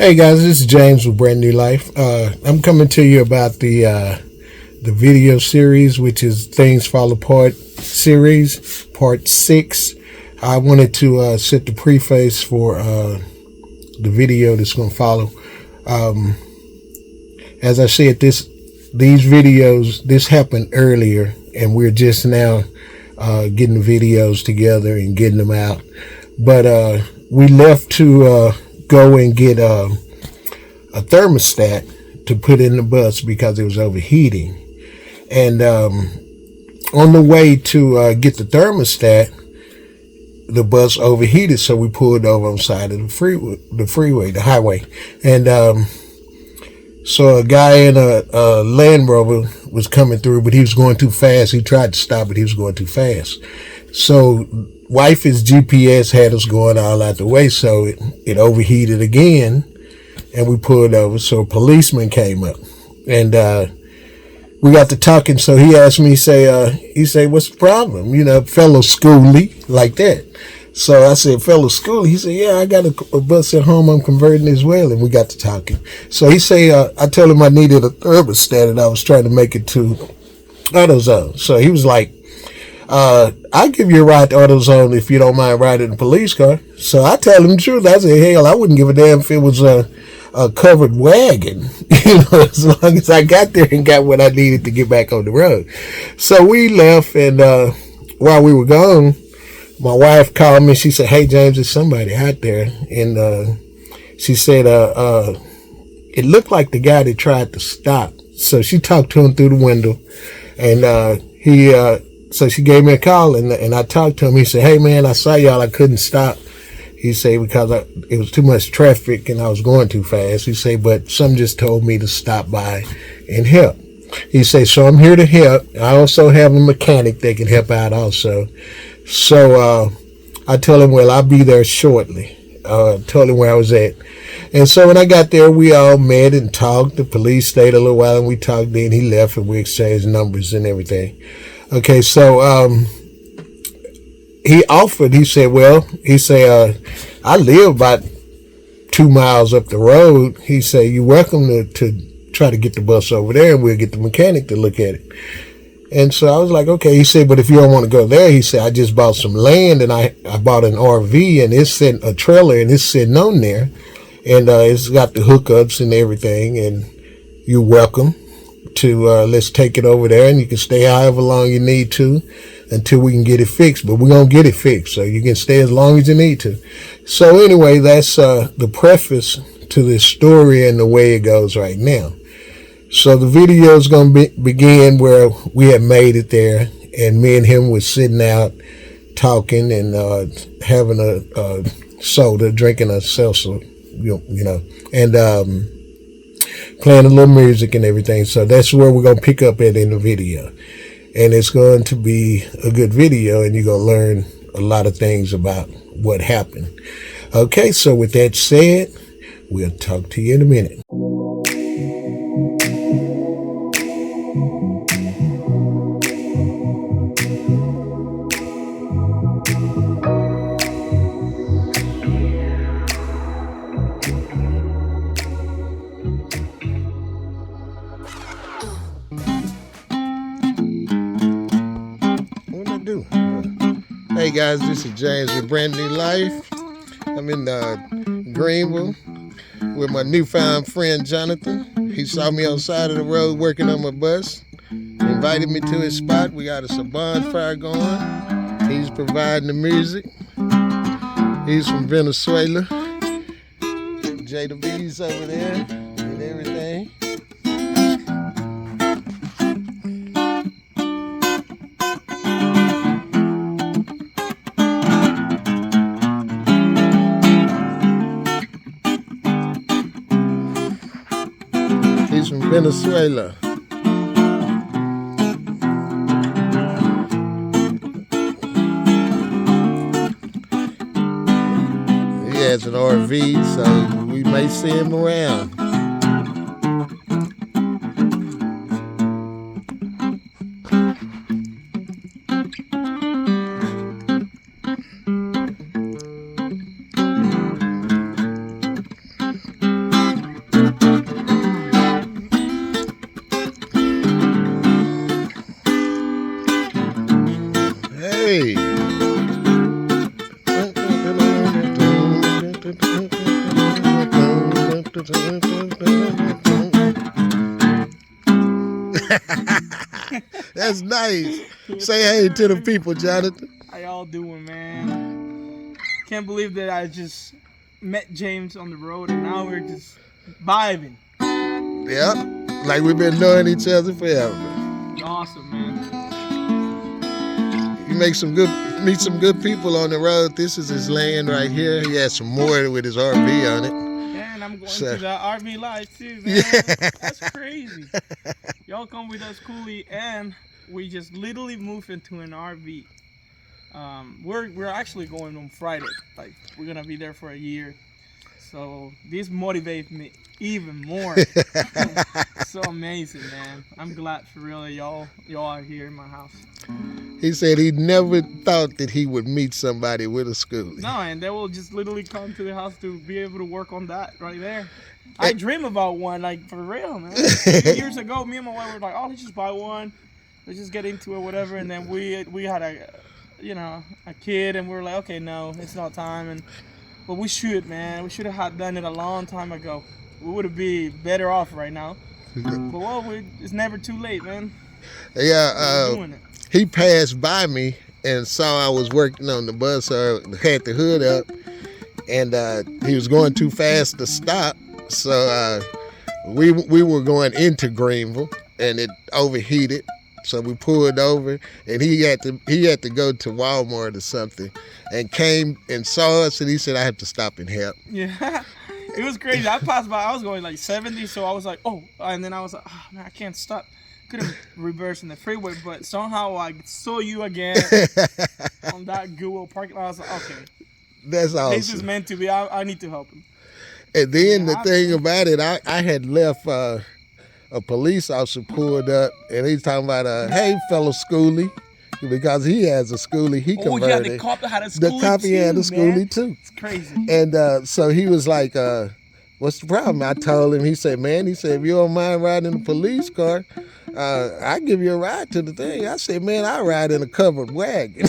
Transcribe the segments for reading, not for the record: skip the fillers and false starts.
Hey guys, this is James with Brand New Life. I'm coming to you about the video series, which is Things Fall Apart series, part 6. I wanted to set the preface for the video that's going to follow. As I said, these videos, this happened earlier, and we're just now getting the videos together and getting them out. But we left to go and get a thermostat to put in the bus because it was overheating. And on the way to get the thermostat, the bus overheated, so we pulled over on the side of the highway. And so a guy in a Land Rover was coming through, but he was going too fast. He tried to stop, but he was going too fast. So wife's GPS had us going all out the way, so it overheated again, and we pulled over. So a policeman came up, and we got to talking. So he asked me, he say, what's the problem? You know, fellow schoolie like that. So I said, fellow schoolie. He said, yeah, I got a bus at home I'm converting as well. And we got to talking. So he say, I told him I needed a thermostat, and I was trying to make it to AutoZone. So he was like, I'll give you a ride to AutoZone if you don't mind riding a police car. So I tell him the truth. I said, hell, I wouldn't give a damn if it was a covered wagon, as long as I got there and got what I needed to get back on the road. So we left, and while we were gone, my wife called me. She said, hey, James, there's somebody out there. And she said, it looked like the guy that tried to stop. So she talked to him through the window, and so she gave me a call, and I talked to him. He said, hey, man, I saw y'all. I couldn't stop. He said, because it was too much traffic and I was going too fast. He said, but some just told me to stop by and help. He said, so I'm here to help. I also have a mechanic that can help out also. So I told him, well, I'll be there shortly. Told him where I was at. And so when I got there, we all met and talked. The police stayed a little while, and we talked. Then he left, and we exchanged numbers and everything. Okay, so he offered. He said, I live about 2 miles up the road. He said, you're welcome to try to get the bus over there, and we'll get the mechanic to look at it. And so I was like, okay. He said, but if you don't want to go there, he said, I just bought some land, and I bought an RV, and it's sitting a trailer, and it's sitting on there, and it's got the hookups and everything, and you're welcome to let's take it over there, and you can stay however long you need to until we can get it fixed. But we're going to get it fixed, so you can stay as long as you need to. So anyway, that's the preface to this story and the way it goes right now. So the video is going to begin where we had made it there, and me and him was sitting out talking and having a soda, drinking a seltzer, you know, and playing a little music and everything. So that's where we're going to pick up at in the video. And it's going to be a good video, and you're going to learn a lot of things about what happened. Okay, so with that said, we'll talk to you in a minute. Hey guys, this is James with Brand New Life. I'm in Greenville with my newfound friend Jonathan. He saw me on the side of the road working on my bus, invited me to his spot. We got a bonfire going. He's providing the music. He's from Venezuela. Jada B's over there and everything. He's from Venezuela. He has an RV, so we may see him around. That's nice. Say hey to the people, Jonathan. How y'all doing, man? Can't believe that I just met James on the road and now we're just vibing. Yep. Like we've been knowing each other forever. Awesome, man. You meet some good people on the road. This is his land right here. He has some more with his RV on it. Yeah, and I'm going to the RV life too, man. Yeah. That's crazy. Y'all come with us coolly, and we just literally moved into an RV. We're actually going on Friday. Like, we're gonna be there for a year. So this motivates me even more. So amazing, man. I'm glad for real that y'all are here in my house. He said he never thought that he would meet somebody with a schoolie. No, and they will just literally come to the house to be able to work on that right there. I dream about one, like, for real, man. Years ago, me and my wife were like, oh, let's just buy one. Let's just get into it, whatever. And then we had a kid, and we were like, okay, no, it's not time. But we should, man. We should have done it a long time ago. We would have been better off right now. But well, it's never too late, man. Yeah, he passed by me and saw I was working on the bus, or had the hood up, and he was going too fast to stop. So we were going into Greenville, and it overheated. So we pulled over, and he had to go to Walmart or something, and came and saw us, and he said, I have to stop and help. Yeah, it was crazy. I passed by, I was going like 70, so I was like, oh, and then I was like, oh, man, I can't stop. Couldn't reverse in the freeway, but somehow I saw you again on that Google parking lot. I was like, okay, that's awesome. This is meant to be. I need to help him. And then the thing about it, I had left a police officer pulled up, and he's talking about, hey, fellow schoolie, because he has a schoolie. He converted. Oh, yeah, the cop had a schoolie. The cop had a schoolie too. It's crazy. And so he was like, what's the problem? I told him. He said, if you don't mind riding in a police car, I give you a ride to the thing. I said, man, I ride in a covered wagon.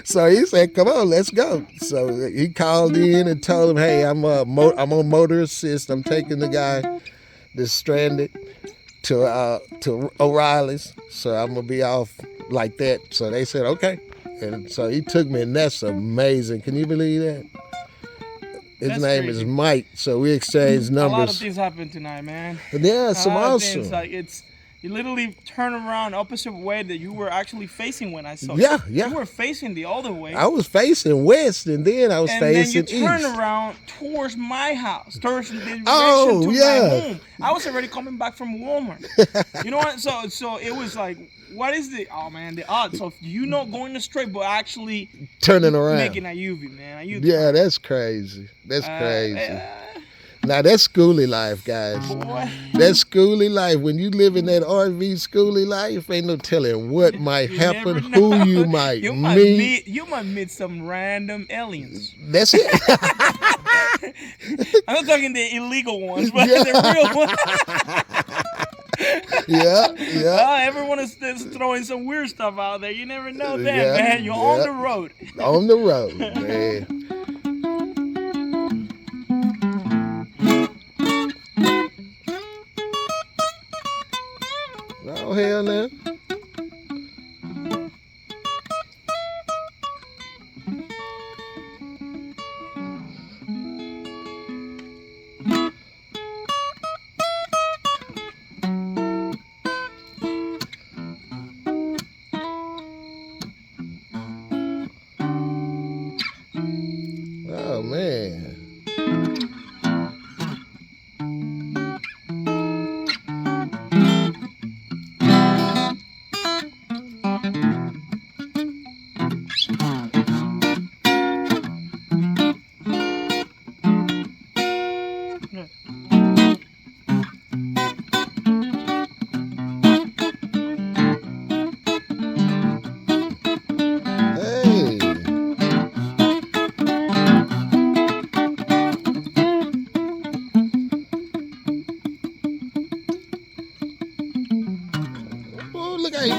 So he said, come on, let's go. So he called in and told him, hey, I'm on motor assist. I'm taking the guy that's stranded to O'Reilly's. So I'm going to be off like that. So they said, okay. And so he took me, and that's amazing. Can you believe that? His name is Mike, so we exchanged numbers. A lot of things happened tonight, man. Yeah, some awesome. Things, like you literally turn around opposite way that you were actually facing when I saw you. Yeah. You were facing the other way. I was facing west, and then I was facing east. And then you turn around towards my house, towards the direction to my home. I was already coming back from Walmart. You know what? So it was like, what is the odds of you not going straight, but actually turning around, making a UV, man? Yeah, that's crazy. That's crazy. Now that's schoolie life, guys. Boy. That's schoolie life. When you live in that RV schoolie life, ain't no telling what might happen, who you might meet. You might meet some random aliens. That's it. I'm not talking the illegal ones, but the real ones. Yeah. Everyone is throwing some weird stuff out there. You never know that, man. You're on the road. On the road, man. Oh, hell no. Oh, man.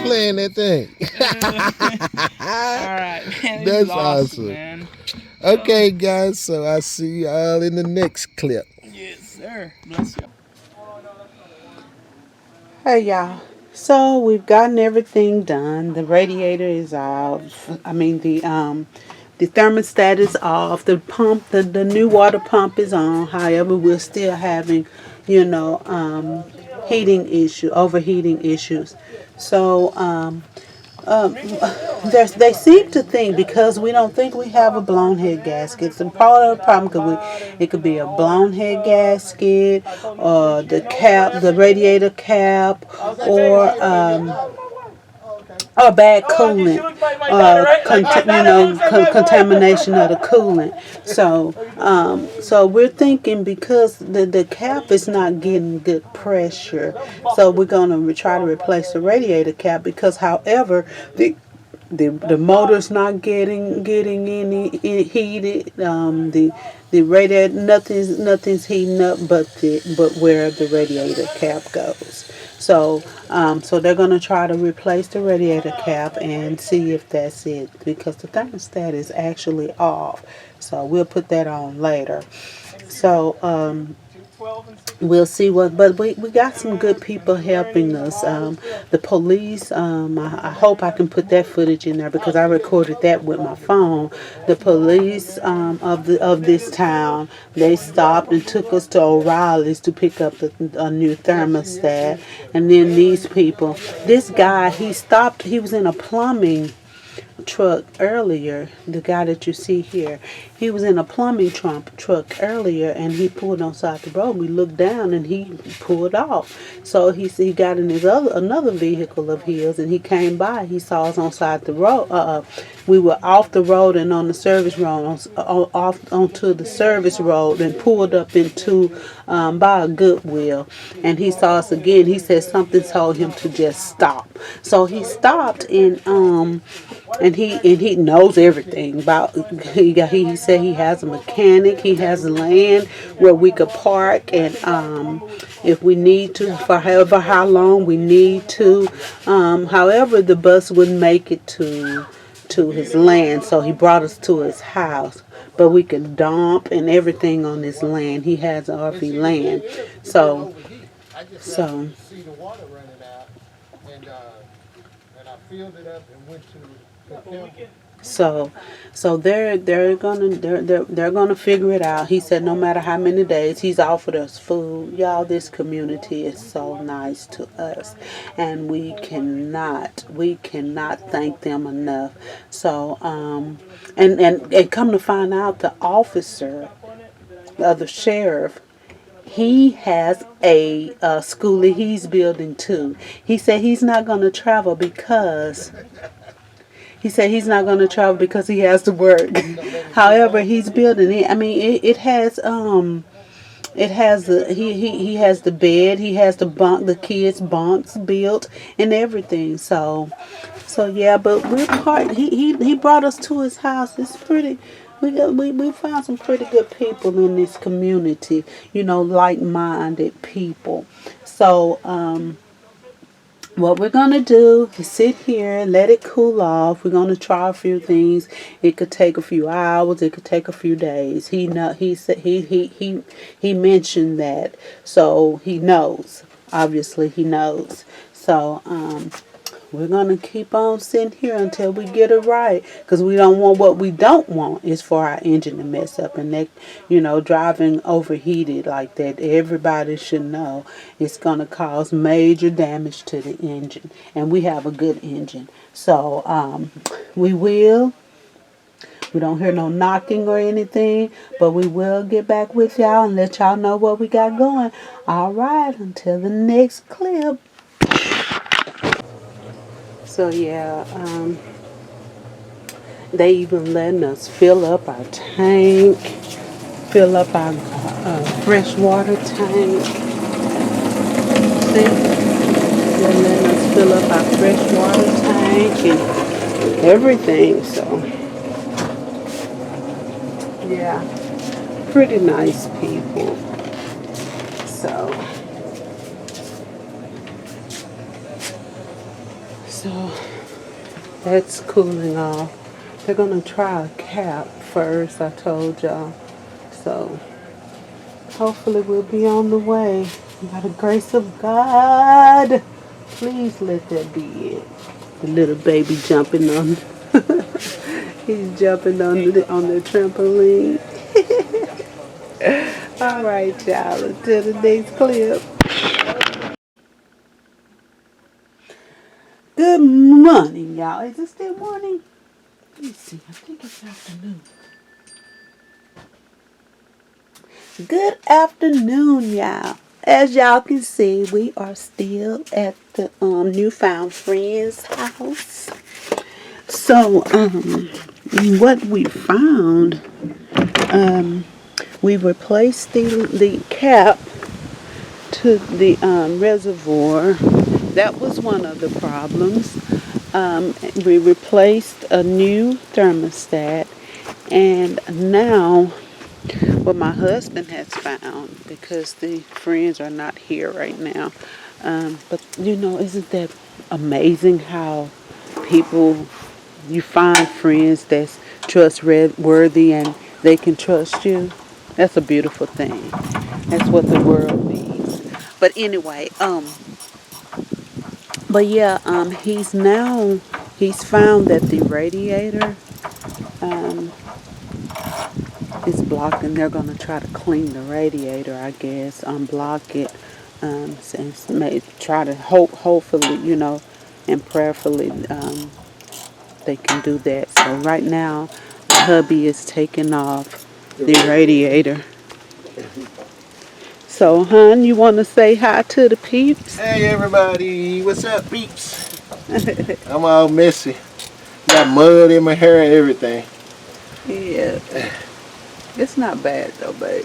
Playing that thing. All right, man. That's awesome, man. Okay, guys. So I see y'all in the next clip. Yes, sir. Bless you. Hey y'all. So we've gotten everything done. The radiator is off. I mean the thermostat is off. The pump the new water pump is on. However, we're still having, you know, overheating issues. So they seem to think because we don't think we have a blown head gasket. So part of the problem it could be a blown head gasket, or the radiator cap, or bad coolant, contamination of the coolant. So we're thinking because the cap is not getting good pressure, so we're gonna try to replace the radiator cap. Because however the motor's not getting any heated. The radiator, nothing's heating up but where the radiator cap goes. So they're gonna try to replace the radiator cap and see if that's it, because the thermostat is actually off. So we'll put that on later. So we'll see but we got some good people helping us. The police, I hope I can put that footage in there because I recorded that with my phone. The police of this town, they stopped and took us to O'Reilly's to pick up a new thermostat. And then these people, this guy, he was in a plumbing truck earlier. The guy that you see here, he was in a plumbing truck earlier, and he pulled on side the road. We looked down, and he pulled off. So he got in his another vehicle of his, and he came by. He saw us on side the road. We were off the road and on the service road, off onto the service road, and pulled up into by a Goodwill. And he saw us again. He said something told him to just stop. So he stopped, and he knows everything about. He said he has a mechanic. He has land where we could park, and if we need to, for however how long we need to. However, the bus wouldn't make it to his land, so he brought us to his house. But we could dump and everything on his land. He has RV land, so. See the water running out, and I filled it up and went to. So they're gonna figure it out. He said no matter how many days, he's offered us food. Y'all, this community is so nice to us, and we cannot thank them enough. So and come to find out, the officer of the sheriff, he has a school that he's building too. He said he's not going to travel because he has to work. However, he's building it. I mean, it has he has the bed, he has the kids bunks built and everything. So yeah, but we're part. He brought us to his house. It's pretty. We found some pretty good people in this community. Like-minded people. So what we're gonna do is sit here and let it cool off. We're gonna try a few things. It could take a few hours. It could take a few days. He said he mentioned that, so he knows. Obviously, he knows. So we're gonna keep on sitting here until we get it right, because what we don't want is for our engine to mess up, and that, driving overheated like that, everybody should know it's gonna cause major damage to the engine, and we have a good engine. So we don't hear no knocking or anything, but we will get back with y'all and let y'all know what we got going. All right, until the next clip. So yeah, they even letting us fill up our tank, fill up our fresh water tank. See, they're letting us fill up our fresh water tank and everything. So yeah, pretty nice people. So that's cooling off. They're gonna try a cap 1st, I told y'all. So hopefully we'll be on the way. By the grace of God. Please let that be it. The little baby jumping on he's jumping on the trampoline. All right, y'all. Until the next clip. Good morning, y'all. Is it still morning? Let me see. I think it's afternoon. Good afternoon, y'all. As y'all can see, we are still at the newfound friend's house. So, what we found, we replaced the cap to the reservoir. That was one of the problems. We replaced a new thermostat, and now what my husband has found, because the friends are not here right now, but isn't that amazing how people, you find friends that's trustworthy and they can trust you? That's a beautiful thing. That's what the world needs. But anyway, but yeah, he's found that the radiator is blocked, and they're gonna try to clean the radiator, I guess, unblock it, since try to hopefully, and prayerfully, they can do that. So right now, hubby is taking off the radiator. So, hon, you want to say hi to the peeps? Hey everybody, what's up, peeps? I'm all messy. Got mud in my hair and everything. Yeah, it's not bad though, babe.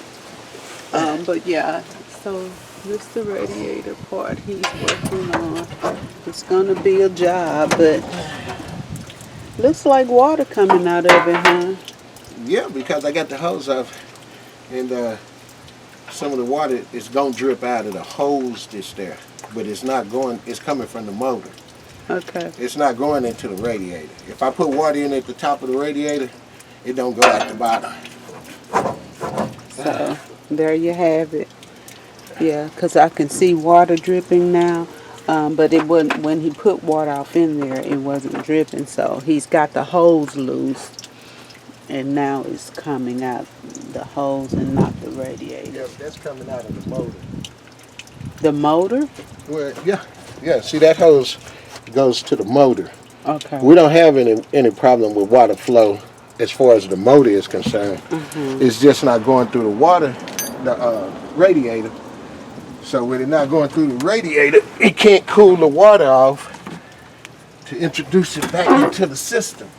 But yeah, so this the radiator part he's working on. It's gonna be a job, but looks like water coming out of it, huh? Yeah, because I got the hose off, and some of the water is gonna drip out of the hose that's there, but it's not going. It's coming from the motor. Okay. It's not going into the radiator. If I put water in at the top of the radiator, it don't go at the bottom. So there you have it. Yeah, because I can see water dripping now. But it wasn't, when he put water off in there, it wasn't dripping. So he's got the hose loose, and now it's coming out the hose and not the radiator. Yeah, that's coming out of the motor. The motor? Well, yeah. See, that hose goes to the motor. Okay. We don't have any problem with water flow as far as the motor is concerned. It's just not going through the water, the radiator. So with it not going through the radiator, it can't cool the water off to introduce it back into the system.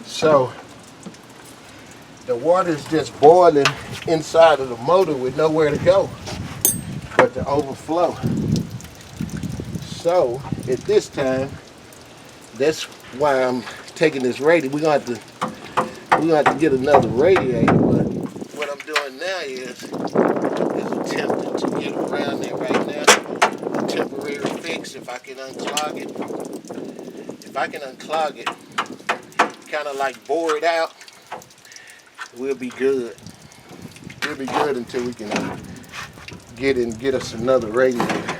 So the water is just boiling inside of the motor with nowhere to go but to overflow. So at this time, that's why I'm taking this radiator. We're gonna have to get another radiator, but what I'm doing now is attempting to get around there right now. A temporary fix if I can unclog it. If I can unclog it, kind of like bore it out, we'll be good. We'll be good until we can get us another radiator.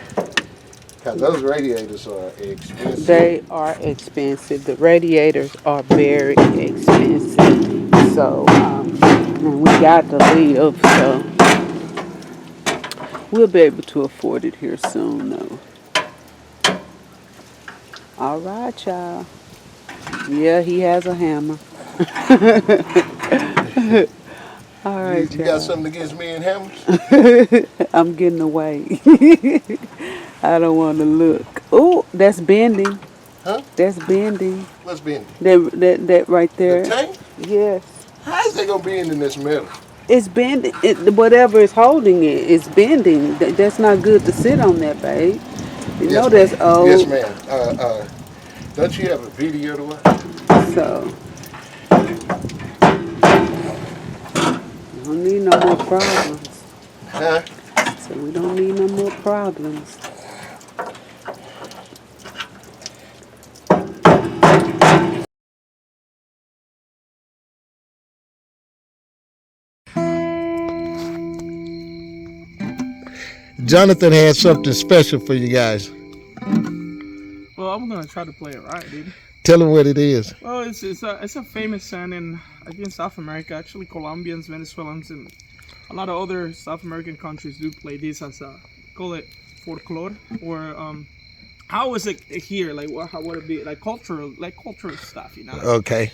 Because those radiators are expensive. They are expensive. The radiators are very expensive. So, and we got to live, so we'll be able to afford it here soon, though. All right, y'all. Yeah, he has a hammer. All right, You got something against me and hammers? I'm getting away. I don't want to look. Oh, that's bending. Huh? That's bending. What's bending? That right there. The tank? Yes. How is they gonna bend in this metal? It's bending. Whatever is holding it is bending. That's not good to sit on that, babe. You Yes, know that's ma'am. old. Yes, ma'am. Don't you have a video to watch? So, we don't need no more problems. Huh? So we don't need no more problems. Jonathan has something special for you guys. Well, I'm gonna try to play it right, dude. Tell him what it is. Well, it's a famous sound in, I think, South America. Actually, Colombians, Venezuelans, and a lot of other South American countries do play this as a, call it folklore, or how is it here? Like how would it be? Like cultural stuff, you know? Okay.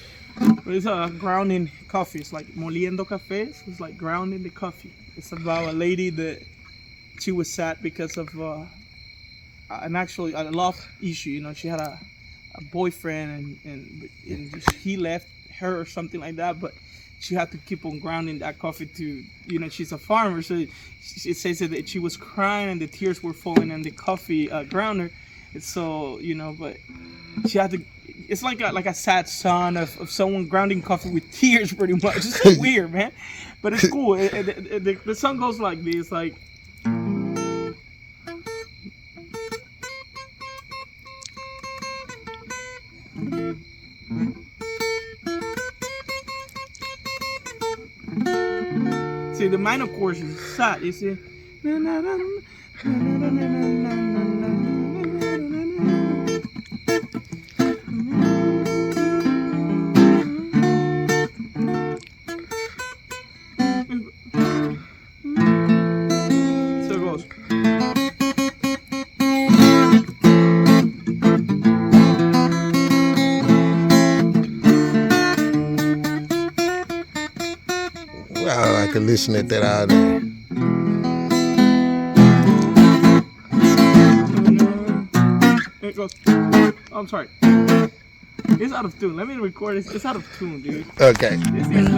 It's grounding coffee. It's like moliendo café. So it's like grounding the coffee. It's about a lady that she was sad because of a love issue. You know, she had a boyfriend and he left her or something like that, but she had to keep on grounding that coffee to, you know, she's a farmer, so it says that she was crying and the tears were falling on the coffee grounder. And so, you know, but she had to, it's like a sad song of someone grounding coffee with tears, pretty much. It's so weird, man, but it's cool. The song goes like this, like, see, the minor chorus is sad, you see. So it goes. Wow, I could listen at that all day. It goes. Oh, I'm sorry. It's out of tune. Let me record this. It's out of tune, dude. Okay. This is